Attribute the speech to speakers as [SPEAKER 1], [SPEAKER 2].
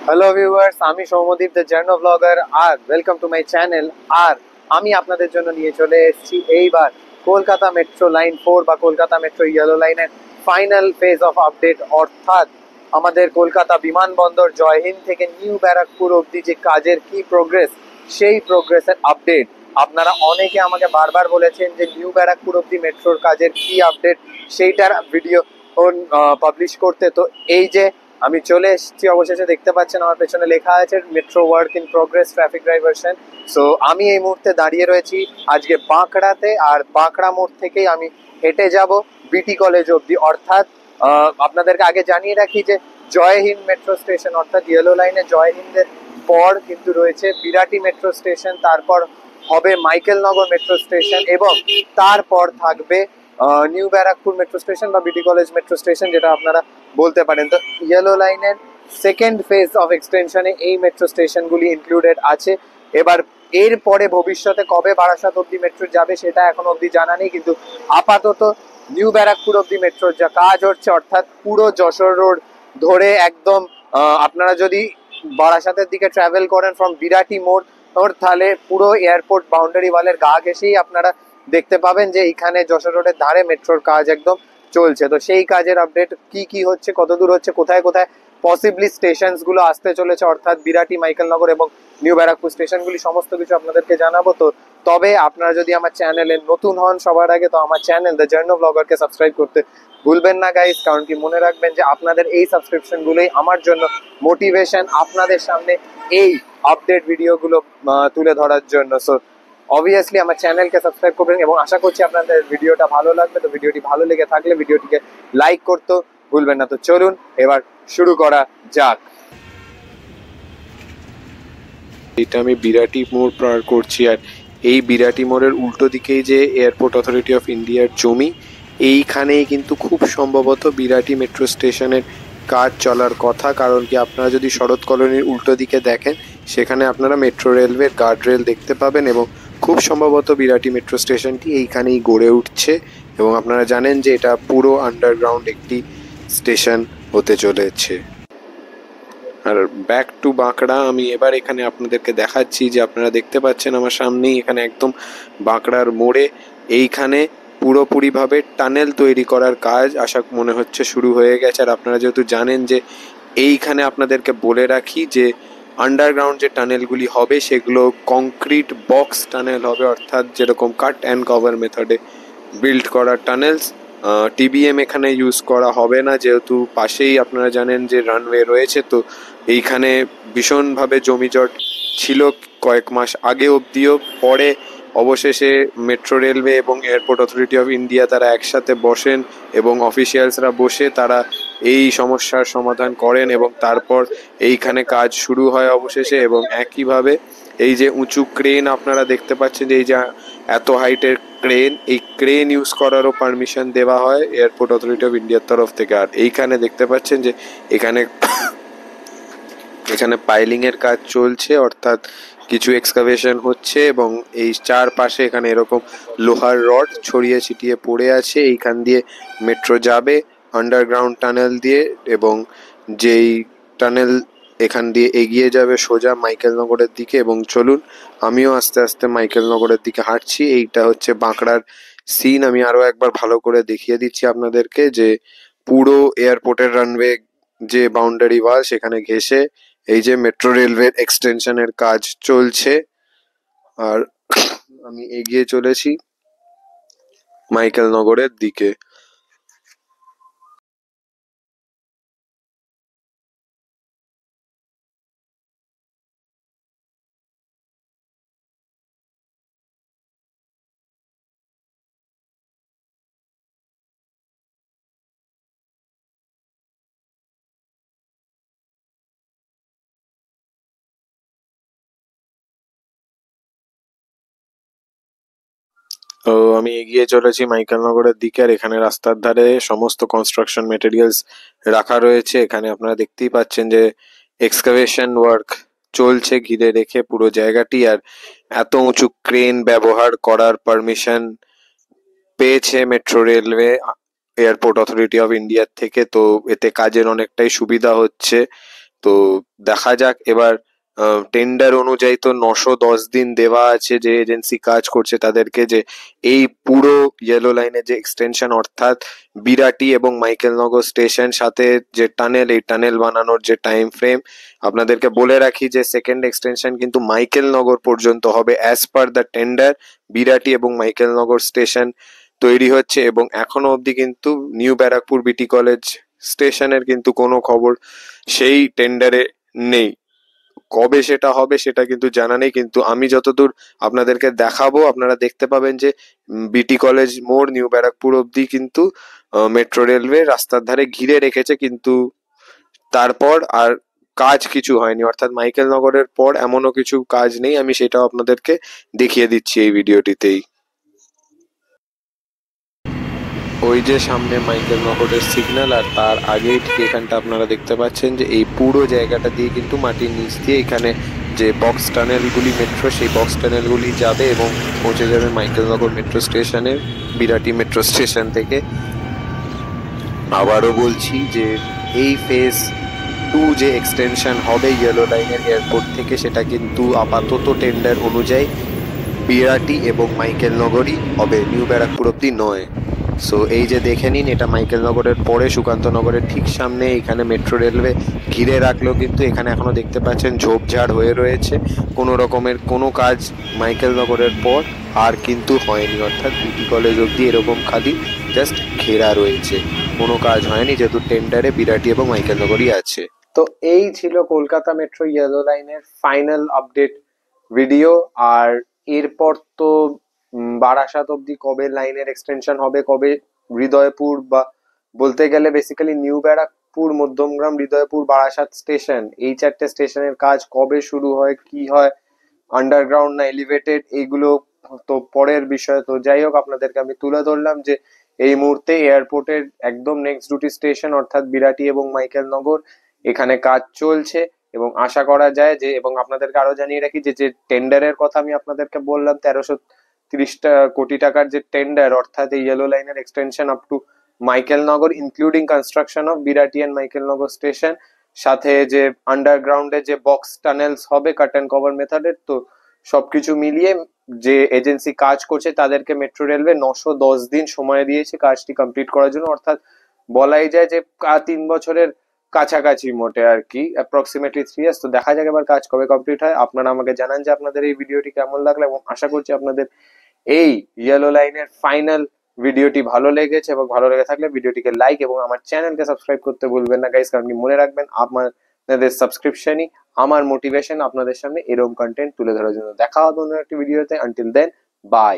[SPEAKER 1] Hello viewers, আমি Soumyadeep the journo blogger আর welcome to my channel. আর আমি আপনাদের জন্য নিয়ে চলে এসেছি এইবার কলকাতা মেট্রো লাইন 4 বা কলকাতা মেট্রো ইয়েলো লাইনের ফাইনাল ফেজ অফ আপডেট, অর্থাৎ আমাদের কলকাতা বিমানবন্দর জয়হিন্দ থেকে নিউ ব্যারাকপুর অবধি যে কাজের কি প্রোগ্রেস, সেই প্রোগ্রেসের আপডেট। আপনারা অনেকে আমাকে বারবার বলেছেন যে নিউ ব্যারাকপুর অবধি মেট্রোর কাজের কি আপডেট সেইটার ভিডিও পাবলিশ করতে। তো এই যে আমি চলে এসেছি, অবশেষে দেখতে পাচ্ছেন আমার পেছনে লেখা আছে metro work in progress traffic diversion. So আমি এই মুহূর্তে দাঁড়িয়ে রয়েছি আজকে বাঁকড়াতে, আর বাঁকড়া মোড় থেকেই আমি হেঁটে যাব বিটি কলেজ অবধি। অর্থাৎ আপনাদেরকে আগে জানিয়ে রাখি যে জয়হিন্দ মেট্রো স্টেশন অর্থাৎ ইয়েলো লাইনে জয়হিন্দের পর কিন্তু রয়েছে বিরাটি মেট্রো স্টেশন, তারপর হবে মাইকেলনগর মেট্রো স্টেশন এবং তারপর থাকবে নিউ ব্যারাকপুর মেট্রো স্টেশন বা বিটি কলেজ মেট্রো স্টেশন, যেটা আপনারা বলতে পারেন। তো ইয়েলো লাইনের সেকেন্ড ফেজ অফ এক্সটেনশনে এই মেট্রো স্টেশনগুলি ইনক্লুডেড আছে। এবার এর পরে ভবিষ্যতে কবে বারাসাত অব্দি মেট্রো যাবে সেটা এখনো অব্দি জানা নেই, কিন্তু আপাতত নিউ ব্যারাকপুর অব্দি মেট্রোর যা কাজ হচ্ছে, অর্থাৎ পুরো যশোর রোড ধরে একদম আপনারা যদি বারাসাতের দিকে ট্রাভেল করেন ফ্রম বিরাটি মোড়, তাহলে পুরো এয়ারপোর্ট বাউন্ডারি ওয়ালের গা ঘেঁষেই আপনারা দেখতে পাবেন যে এইখানে যশোর রোডের ধারে মেট্রোর কাজ একদম চলছে। তো সেই কাজের আপডেট কি কি হচ্ছে, কত দূর হচ্ছে, কোথায় কোথায় পসিবলি স্টেশনস গুলো আসতে চলেছে, অর্থাৎ বিরাটি, মাইকেলনগর এবং নিউ ব্যারাকপুর স্টেশনগুলি সমস্ত কিছু আপনাদেরকে জানাবো। তো তবে আপনারা যদি আমার চ্যানেলে নতুন হন সবার আগে, তো আমার চ্যানেল দ্য জার্নো ব্লগারকে সাবস্ক্রাইব করতে ভুলবেন না গাইস, কারণ কি মনে রাখবেন যে আপনাদের এই সাবস্ক্রিপশন গুলোই আমার জন্য মোটিভেশন আপনাদের সামনে এই আপডেট ভিডিওগুলো তুলে ধরার জন্য। সো অবভিয়াসলি আমার চ্যানেলকে সাবস্ক্রাইব করবেন এবং আশা করছি আপনাদের ভিডিওটা ভালো লাগবে। তো ভিডিওটি ভালো লেগে থাকলে ভিডিওটিকে লাইক করতে ভুলবেন না। তো চলুন এবার শুরু করা যাক।
[SPEAKER 2] এটা আমি বিরাটি মোড় পার করছি, আর এই বিরাটি মোড়ের উল্টো দিকেই যে এয়ারপোর্ট অথরিটি অফ ইন্ডিয়ার জমি, এইখানেই কিন্তু খুব সম্ভবত বিরাটি মেট্রো স্টেশনের কাজ চলার কথা। কারণ কি আপনারা যদি শরৎ কলোনির উল্টো দিকে দেখেন, সেখানে আপনারা মেট্রো রেলওয়ের গার্ড রেল দেখতে পাবেন এবং খুব সম্ভবত বিরাটি মেট্রো স্টেশনটি এইখানেই গড়ে উঠছে। এবং আপনারা জানেন যে এটা পুরো আন্ডারগ্রাউন্ড একটি স্টেশন হতে চলেছে। আর ব্যাক টু বাঁকড়া আমি এবার এখানে আপনাদেরকে দেখাচ্ছি যে আপনারা দেখতে পাচ্ছেন আমার সামনেই এখানে একদম বাঁকড়ার মোড়ে এইখানে পুরোপুরিভাবে টানেল তৈরি করার কাজ আশা মনে হচ্ছে শুরু হয়ে গেছে। আর আপনারা যেহেতু জানেন যে এইখানে আপনাদেরকে বলে রাখি যে আন্ডারগ্রাউন্ড যে টানেলগুলি হবে সেগুলো কংক্রিট বক্স টানেল হবে, অর্থাৎ যেরকম কাট অ্যান্ড কভার মেথডে বিল্ড করা টানেলস। টিবিএম এখানে ইউজ করা হবে না, যেহেতু পাশেই আপনারা জানেন যে রানওয়ে রয়েছে। তো এইখানে ভীষণভাবে জমিজট ছিল কয়েক মাস আগে অবধিও, পরে অবশেষে মেট্রো রেলওয়ে এবং এয়ারপোর্ট অথরিটি অফ ইন্ডিয়া তারা একসাথে বসেন এবং অফিসিয়ালসরা বসে তারা এই সমস্যার সমাধান করেন এবং তারপর এইখানে কাজ শুরু হয় অবশেষে। এবং একইভাবে এই যে উঁচু ক্রেন আপনারা দেখতে পাচ্ছেন, যে এই যে এত হাইটের ক্রেন, এই ক্রেন ইউজ করারও পারমিশন দেওয়া হয় এয়ারপোর্ট অথরিটি অফ ইন্ডিয়ার তরফ থেকে। আর এইখানে দেখতে পাচ্ছেন যে এখানে পাইলিং এর কাজ চলছে, অর্থাৎ কিছু এক্সকাভেশন হচ্ছে এবং এই চারপাশে এখানে এরকম লোহার রড ছড়িয়ে ছিটিয়ে পড়ে আছে। এইখান দিয়ে মেট্রো যাবে আন্ডারগ্রাউন্ড টানেল দিয়ে, এবং যেই টানেল এখান দিয়ে এগিয়ে যাবে সোজা মাইকেলনগরের দিকে। এবং চলুন আমিও আস্তে আস্তে মাইকেলনগরের দিকে হাঁটছি। এইটা হচ্ছে বাঁকড়ার সিন। আমি আরো একবার ভালো করে দেখিয়ে দিচ্ছি আপনাদেরকে যে পুরো এয়ারপোর্টের রানওয়ে যে বাউন্ডারি ওয়াল সেখানে ঘেঁষে এই যে মেট্রো রেলওয়ের এক্সটেনশনের কাজ চলছে। আর আমি এগিয়ে চলেছি মাইকেলনগরের দিকে। তো আমি এগিয়ে চলেছি মাইকেলনগরের দিকে, আর এখানে রাস্তার ধারে সমস্ত কনস্ট্রাকশন মেটেরিয়ালস রাখা রয়েছে। এখানে আপনারা দেখতেই পাচ্ছেন যে এক্সকাভেশন ওয়ার্ক চলছে ঘিরে রেখে পুরো জায়গাটি। আর এত উঁচু ক্রেন ব্যবহার করার পারমিশন পেয়েছে metro railway airport authority of ইন্ডিয়ার থেকে। তো এতে কাজের অনেকটাই সুবিধা হচ্ছে। তো দেখা যাক এবার টেন্ডার অনুযায়ী তো 910 দিন দেওয়া আছে যে এজেন্সি কাজ করছে তাদেরকে, যে এই পুরো ইয়েলো লাইনের যে এক্সটেনশন অর্থাৎ বিরাটি এবং মাইকেলনগর স্টেশন সাথে যে টানেল, এই টানেল বানানোর যে টাইম ফ্রেম আপনাদেরকে বলে রাখি যে সেকেন্ড এক্সটেনশন কিন্তু মাইকেলনগর পর্যন্ত হবে as per the tender. Birati এবং মাইকেলনগর স্টেশন তৈরি হচ্ছে এবং এখনো অবধি কিন্তু নিউ ব্যারাকপুর বিটি কলেজ স্টেশনের কিন্তু কোনো খবর সেই টেন্ডারে নেই। কবে সেটা হবে সেটা কিন্তু জানা নেই, কিন্তু আমি যতদূর আপনাদেরকে দেখাবো আপনারা দেখতে পাবেন যে বিটি কলেজ মোড় নিউ ব্যারাকপুর অবধি কিন্তু মেট্রো রেলওয়ে রাস্তার ধারে ঘিরে রেখেছে, কিন্তু তারপর আর কাজ কিছু হয়নি, অর্থাৎ মাইকেল নগরের পর এমনও কিছু কাজ নেই। আমি সেটাও আপনাদেরকে দেখিয়ে দিচ্ছি এই ভিডিওটিতেই। ওই যে সামনে মাইকেল নগরের সিগন্যাল, আর তার আগেই ঠিক এখানটা আপনারা দেখতে পাচ্ছেন যে এই পুরো জায়গাটা দিয়ে কিন্তু মাটির নিচ দিয়ে এখানে যে বক্স টানেলগুলি মেট্রো, সেই বক্স টানেলগুলি যাবে এবং পৌঁছে যাবে মাইকেলনগর মেট্রো স্টেশনের বিরাটি মেট্রো স্টেশন থেকে। আবারও বলছি যে এই ফেজ 2 যে এক্সটেনশন হবে ইয়েলো লাইনের এয়ারপোর্ট থেকে, সেটা কিন্তু আপাতত টেন্ডার অনুযায়ী বিরাটি এবং মাইকেলনগরই হবে, নিউ ব্যারাকপুর অব্দি নয়। সো এই যে দেখে নিন, এটা মাইকেলনগরের পরে সুকান্তনগরের ঠিক সামনে এখানে মেট্রো রেলওয়ে ঘিরে রাখলেও কিন্তু এখানে এখনো দেখতে পাচ্ছেন ঝোপঝাড় হয়ে রয়েছে, কোনো রকমের কোনো কাজ মাইকেলনগরের পর আর কিন্তু হয়নি, অর্থাৎ বিটি কলেজ অব্দি এরকম খালি জাস্ট ঘেরা রয়েছে, কোনো কাজ হয়নি যেহেতু টেন্ডারে বিরাটি এবং মাইকেলনগরই আছে।
[SPEAKER 1] তো এই ছিল কলকাতা মেট্রো ইয়েলো লাইনের ফাইনাল আপডেট ভিডিও। আর এরপর তো বারাসাত অব্দি কবে লাইনের এক্সটেনশন হবে, কবে হৃদয়পুর বা বলতে গেলে basically new Barrackpore, Madhyamgram, Hridaypur, Barasat station, এই 4টে স্টেশনের কাজ কবে শুরু হয়, কি হয়, আন্ডারগ্রাউন্ড না এলিভেটেড, এইগুলো তো পরের বিষয়। তো যাই হোক, আপনাদেরকে আমি তুলে ধরলাম যে এই মুহূর্তে এয়ারপোর্টের একদম নেক্সট দুটি স্টেশন অর্থাৎ বিরাটি এবং মাইকেলনগর, এখানে কাজ চলছে এবং আশা করা যায় যে, এবং আপনাদেরকে আরো জানিয়ে রাখি যে টেন্ডারের কথা আমি আপনাদেরকে বললাম 1330 কোটি টাকার যে টেন্ডার, অর্থাৎ এই ইয়েলো লাইনের extension up to Michaelnagar including construction of Birati and Michaelnagar station, সাথে যে আন্ডারগ্রাউন্ডে যে বক্স টানেলস হবে কাট অ্যান্ড কভার মেথডের, তো সবকিছু মিলিয়ে যে এজেন্সি কাজ করছে তাদেরকে মেট্রো রেলওয়ে 910 দিন সময় দিয়েছে কাজটি কমপ্লিট করার জন্য, অর্থাৎ বলাই যায় যে 3 বছরের কাছাকাছি মোটে আর কি, অ্যাপ্রক্সিমেটলি 3 ইয়ার্স। তো দেখা যাক এবার কাজ কবে কমপ্লিট হয়। আপনারা আমাকে জানান যে আপনাদের এই ভিডিওটি কেমন লাগলো, এবং আশা করছি আপনাদের এই ইয়েলো লাইনের ফাইনাল ভিডিওটি ভালো লেগেছে, এবং ভালো লেগে থাকলে ভিডিওটিকে লাইক এবং আমার চ্যানেলকে সাবস্ক্রাইব করতে ভুলবেন না গাইস, কারণ কি মনে রাখবেন আপনাদের সাবস্ক্রিপশনই আমার মোটিভেশন আপনাদের সামনে এরকম কন্টেন্ট তুলে ধরার জন্য। দেখা হবে অন্য একটি ভিডিওতে। Until then, by.